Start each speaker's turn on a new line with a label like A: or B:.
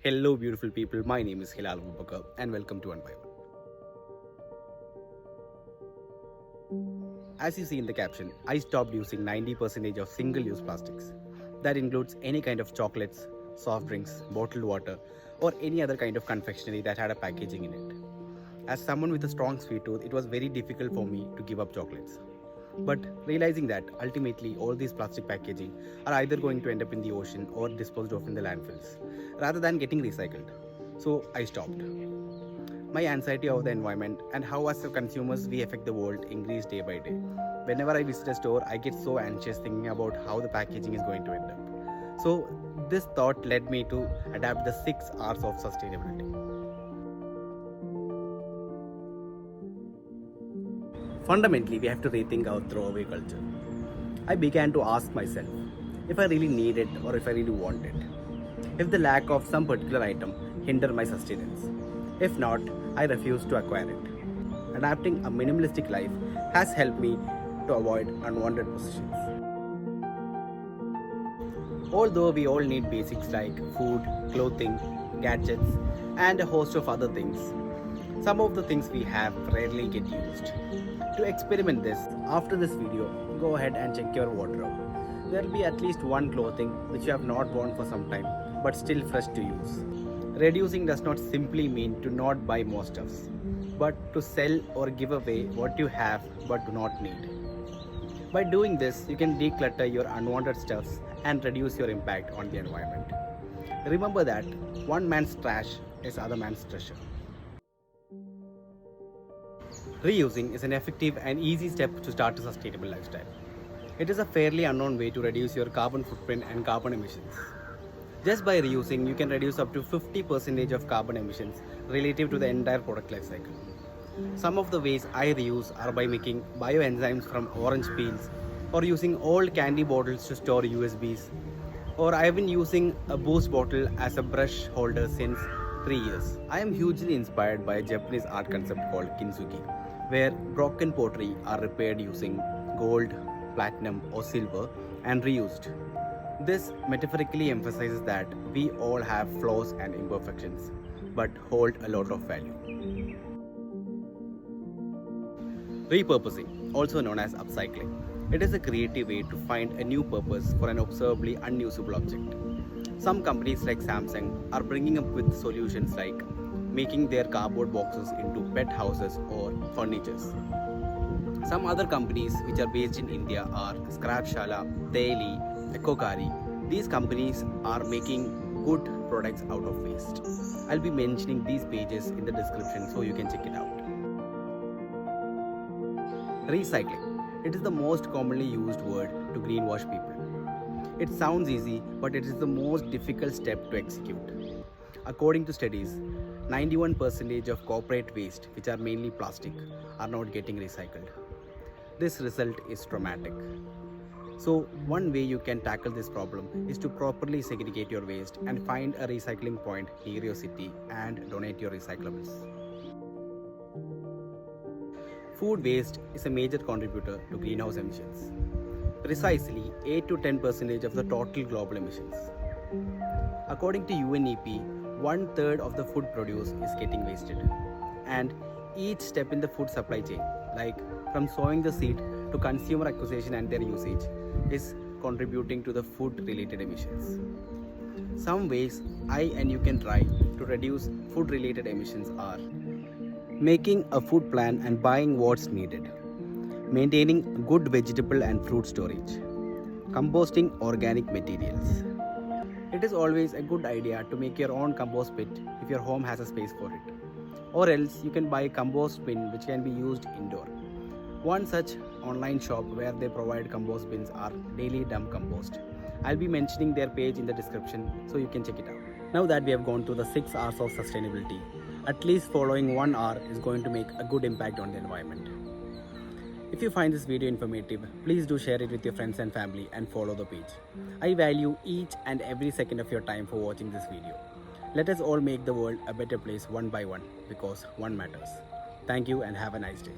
A: Hello beautiful people, my name is Hilal and welcome to One by One. As you see in the caption, I stopped using 90% of single-use plastics. That includes any kind of chocolates, soft drinks, bottled water, or any other kind of confectionery that had a packaging in it. As someone with a strong sweet tooth, it was very difficult for me to give up chocolates. But realizing that ultimately all these plastic packaging are either going to end up in the ocean or disposed of in the landfills rather than getting recycled. So I stopped. My anxiety over the environment and how as consumers we affect the world increased day by day. Whenever I visit a store, I get so anxious thinking about how the packaging is going to end up. So this thought led me to adapt the 6 R's of sustainability. Fundamentally, we have to rethink our throwaway culture. I began to ask myself if I really need it or if I really want it. If the lack of some particular item hinder my sustenance. If not, I refuse to acquire it. Adapting a minimalistic life has helped me to avoid unwanted possessions. Although we all need basics like food, clothing, gadgets, and a host of other things, some of the things we have rarely get used. To experiment this, after this video, go ahead and check your wardrobe. There will be at least one clothing which you have not worn for some time but still fresh to use. Reducing does not simply mean to not buy more stuffs, but to sell or give away what you have but do not need. By doing this, you can declutter your unwanted stuffs and reduce your impact on the environment. Remember that one man's trash is other man's treasure. Reusing is an effective and easy step to start a sustainable lifestyle. It is a fairly unknown way to reduce your carbon footprint and carbon emissions. Just by reusing, you can reduce up to 50% of carbon emissions relative to the entire product life cycle. Some of the ways I reuse are by making bioenzymes from orange peels, or using old candy bottles to store USBs, or I have been using a Boost bottle as a brush holder since 3 years. I am hugely inspired by a Japanese art concept called kintsugi, where broken pottery are repaired using gold, platinum or silver and reused. This metaphorically emphasizes that we all have flaws and imperfections, but hold a lot of value. Repurposing, also known as upcycling. It is a creative way to find a new purpose for an observably unusable object. Some companies like Samsung are bringing up with solutions like making their cardboard boxes into pet houses or furnitures. Some other companies which are based in India are Scrapshala, Thaely, Ecokaari. These companies are making good products out of waste. I'll be mentioning these pages in the description so you can check it out. Recycling. It is the most commonly used word to greenwash people. It sounds easy, but it is the most difficult step to execute. According to studies, 91% of corporate waste, which are mainly plastic, are not getting recycled. This result is traumatic. So, one way you can tackle this problem is to properly segregate your waste and find a recycling point near your city and donate your recyclables. Food waste is a major contributor to greenhouse emissions. Precisely 8 to 10% of the total global emissions. According to UNEP, 1/3 of the food produce is getting wasted. And each step in the food supply chain, like from sowing the seed to consumer acquisition and their usage, is contributing to the food related emissions. Some ways I and you can try to reduce food related emissions are making a food plan and buying what's needed, maintaining good vegetable and fruit storage, composting organic materials. It is always a good idea to make your own compost pit if your home has a space for it. Or else you can buy a compost bin which can be used indoor. One such online shop where they provide compost bins are Dailydumpcompost. I'll be mentioning their page in the description so you can check it out. Now that we have gone through the 6 R's of sustainability, at least following 1 R is going to make a good impact on the environment. If you find this video informative, please do share it with your friends and family and follow the page. I value each and every second of your time for watching this video. Let us all make the world a better place one by one because one matters. Thank you and have a nice day.